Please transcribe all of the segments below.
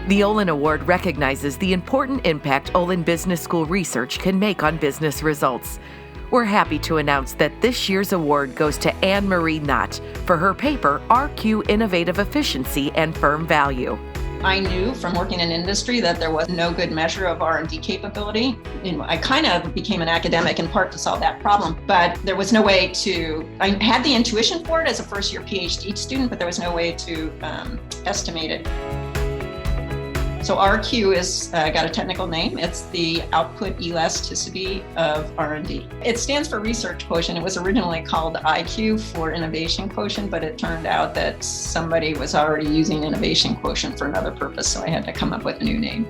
The Olin Award recognizes the important impact Olin Business School research can make on business results. We're happy to announce that this year's award goes to Anne Marie Knott for her paper, RQ Innovative Efficiency and Firm Value. I knew from working in industry that there was no good measure of R&D capability. I kind of became an academic in part to solve that problem, but there was no way I had the intuition for it as a first-year PhD student, but there was no way to estimate it. So RQ is got a technical name. It's the output elasticity of R&D. It stands for research quotient. It was originally called IQ for innovation quotient, but it turned out that somebody was already using innovation quotient for another purpose, so I had to come up with a new name.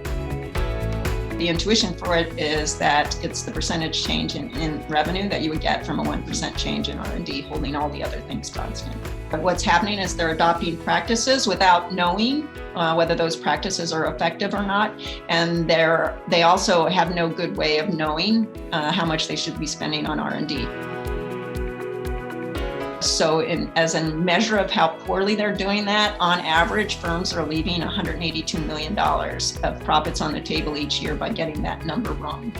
The intuition for it is that it's the percentage change in revenue that you would get from a 1% change in R&D, holding all the other things constant. But what's happening is they're adopting practices without knowing whether those practices are effective or not, and they also have no good way of knowing how much they should be spending on R&D. So as a measure of how poorly they're doing that, on average, firms are leaving $182 million of profits on the table each year by getting that number wrong.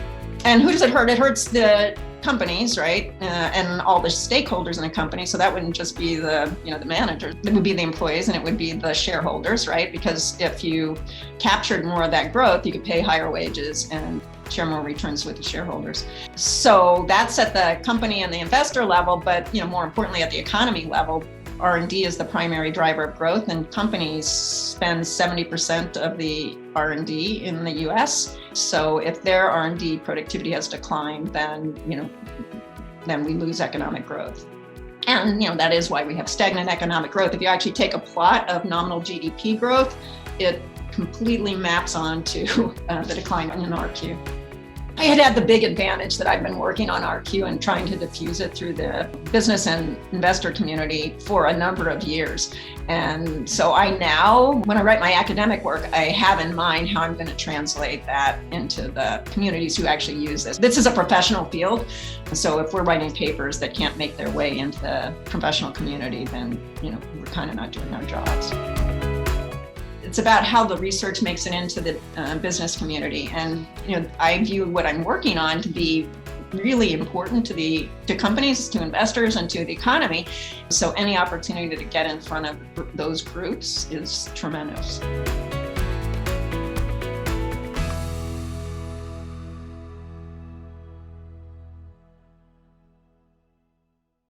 And who does it hurt? It hurts the companies, right? And all the stakeholders in a company. So that wouldn't just be the managers. It would be the employees and it would be the shareholders, right? Because if you captured more of that growth, you could pay higher wages and share more returns with the shareholders. So that's at the company and the investor level, but more importantly at the economy level, R&D is the primary driver of growth, and companies spend 70% of the R&D in the US. So if their R&D productivity has declined, then we lose economic growth. And that is why we have stagnant economic growth. If you actually take a plot of nominal GDP growth, it completely maps onto the decline in RQ. I had the big advantage that I've been working on RQ and trying to diffuse it through the business and investor community for a number of years. And so I now, when I write my academic work, I have in mind how I'm going to translate that into the communities who actually use this. This is a professional field. So if we're writing papers that can't make their way into the professional community, then we're kind of not doing our jobs. It's about how the research makes it into the business community. And I view what I'm working on to be really important to companies, to investors, and to the economy. So any opportunity to get in front of those groups is tremendous.